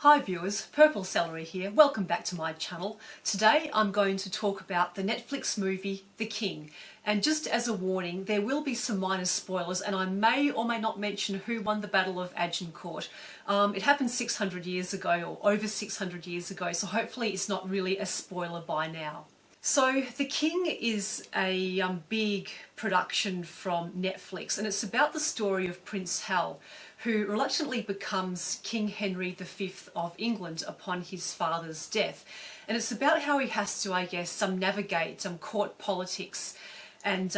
Hi viewers, Purple Celery here. Welcome back to my channel. Today I'm going to talk about the Netflix movie The King. And just as a warning, there will be some minor spoilers and I may or may not mention who won the Battle of Agincourt. It happened 600 years ago or over 600 years ago, so hopefully it's not really a spoiler by now. So The King is a big production from Netflix, and it's about the story of Prince Hal, who reluctantly becomes King Henry V of England upon his father's death. And it's about how he has to, I guess, navigate court politics and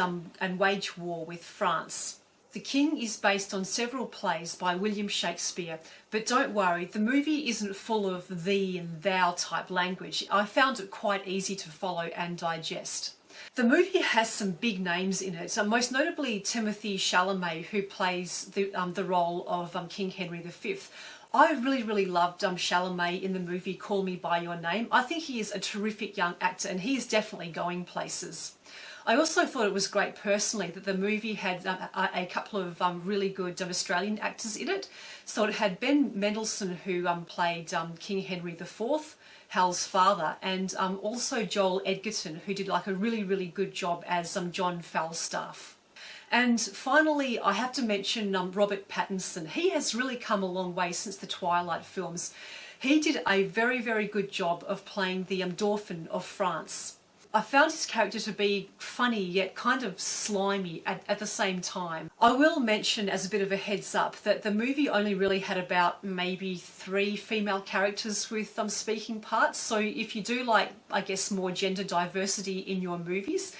wage war with France. The King is based on several plays by William Shakespeare, but don't worry, the movie isn't full of thee and thou type language. I found it quite easy to follow and digest. The movie has some big names in it, most notably Timothée Chalamet, who plays the role of King Henry V. I really loved Chalamet in the movie Call Me By Your Name. I think he is a terrific young actor and he is definitely going places. I also thought it was great personally that the movie had a couple of really good Australian actors in it. So it had Ben Mendelsohn, who played King Henry IV, Hal's father, and also Joel Edgerton, who did like a really good job as John Falstaff. And finally, I have to mention Robert Pattinson. He has really come a long way since the Twilight films. He did a very good job of playing the Dauphin of France. I found his character to be funny yet kind of slimy at the same time. I will mention as a bit of a heads up that the movie only really had about maybe 3 female characters with speaking parts, so if you do like, I guess, more gender diversity in your movies,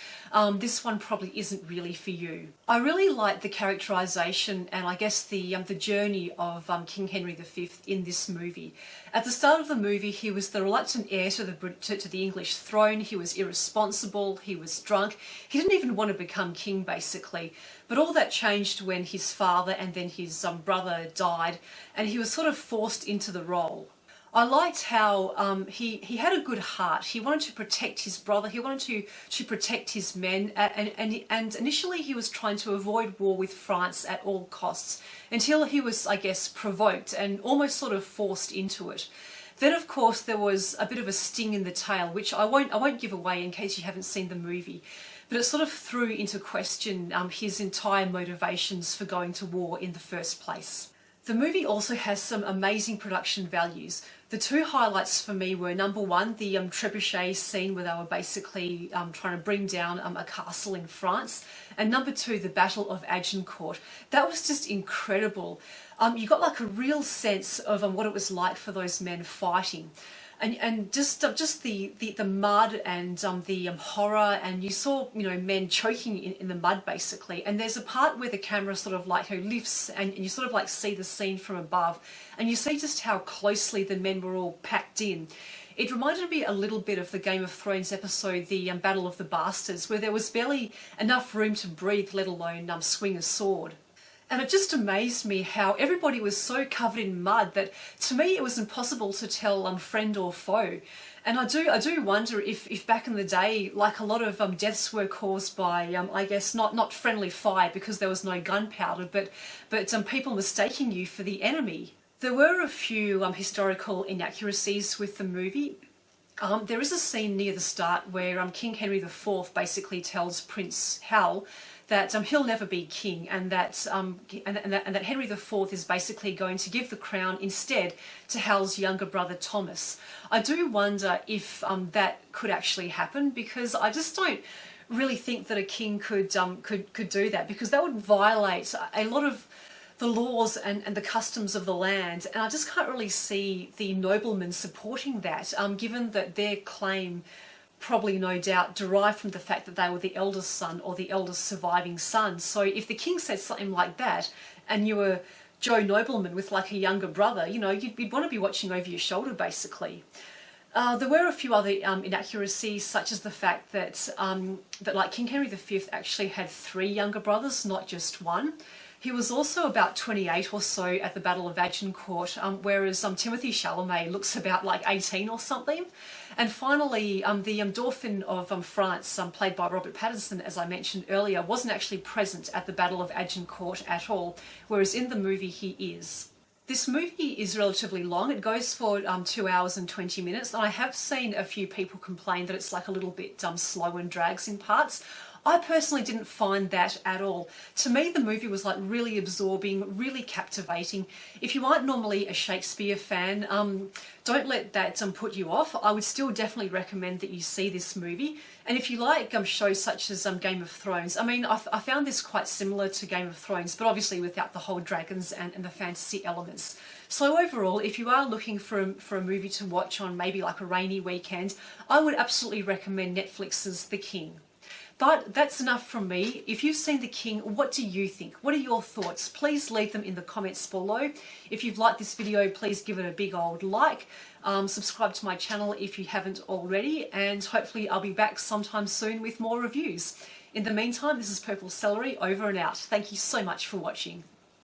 this one probably isn't really for you. I really like the characterization and I guess the journey of King Henry V in this movie. At the start of the movie, he was the reluctant heir to the English throne. He was irresponsible, he was drunk, he didn't even want to become king basically. But all that changed when his father and then his brother died and he was sort of forced into the role. I liked how he had a good heart. He wanted to protect his brother, he wanted to protect his men, and initially he was trying to avoid war with France at all costs until he was, I guess, provoked and almost sort of forced into it. Then of course there was a bit of a sting in the tail, which I won't give away in case you haven't seen the movie, but it sort of threw into question his entire motivations for going to war in the first place. The movie also has some amazing production values. The 2 highlights for me were number 1, the trebuchet scene where they were basically trying to bring down a castle in France, and number 2, the Battle of Agincourt. That was just incredible. You got like a real sense of what it was like for those men fighting. And just the mud and the horror, and you saw men choking in the mud basically. And there's a part where the camera sort of like lifts and you sort of like see the scene from above, and you see just how closely the men were all packed in. It reminded me a little bit of the Game of Thrones episode, the Battle of the Bastards, where there was barely enough room to breathe, let alone swing a sword. And it just amazed me how everybody was so covered in mud that to me it was impossible to tell friend or foe. And I do wonder if back in the day, like a lot of deaths were caused by I guess not friendly fire because there was no gunpowder, but people mistaking you for the enemy. There were a few historical inaccuracies with the movie. There is a scene near the start where King Henry IV basically tells Prince Hal that he'll never be king, and that Henry IV is basically going to give the crown instead to Hal's younger brother Thomas. I do wonder if that could actually happen, because I just don't really think that a king could do that, because that would violate a lot of the laws and the customs of the land, and I just can't really see the noblemen supporting that, given that their claim probably no doubt derived from the fact that they were the eldest son or the eldest surviving son. So if the king said something like that and you were Joe Nobleman with like a younger brother, you'd want to be watching over your shoulder basically. There were a few other inaccuracies, such as the fact that like King Henry V actually had 3 younger brothers, not just 1. He was also about 28 or so at the Battle of Agincourt, whereas Timothée Chalamet looks about like 18 or something. And finally, the Dauphin of France, played by Robert Pattinson, as I mentioned earlier, wasn't actually present at the Battle of Agincourt at all, whereas in the movie he is. This movie is relatively long. It goes for 2 hours and 20 minutes. And I have seen a few people complain that it's like a little bit slow and drags in parts. I personally didn't find that at all. To me, the movie was like really absorbing, really captivating. If you aren't normally a Shakespeare fan, don't let that put you off. I would still definitely recommend that you see this movie. And if you like shows such as Game of Thrones, I mean, I found this quite similar to Game of Thrones, but obviously without the whole dragons and the fantasy elements. So overall, if you are looking for a movie to watch on maybe like a rainy weekend, I would absolutely recommend Netflix's The King. But that's enough from me. If you've seen The King, what do you think? What are your thoughts? Please leave them in the comments below. If you've liked this video, please give it a big old like. Subscribe to my channel if you haven't already, and hopefully I'll be back sometime soon with more reviews. In the meantime, this is Purple Celery, over and out. Thank you so much for watching.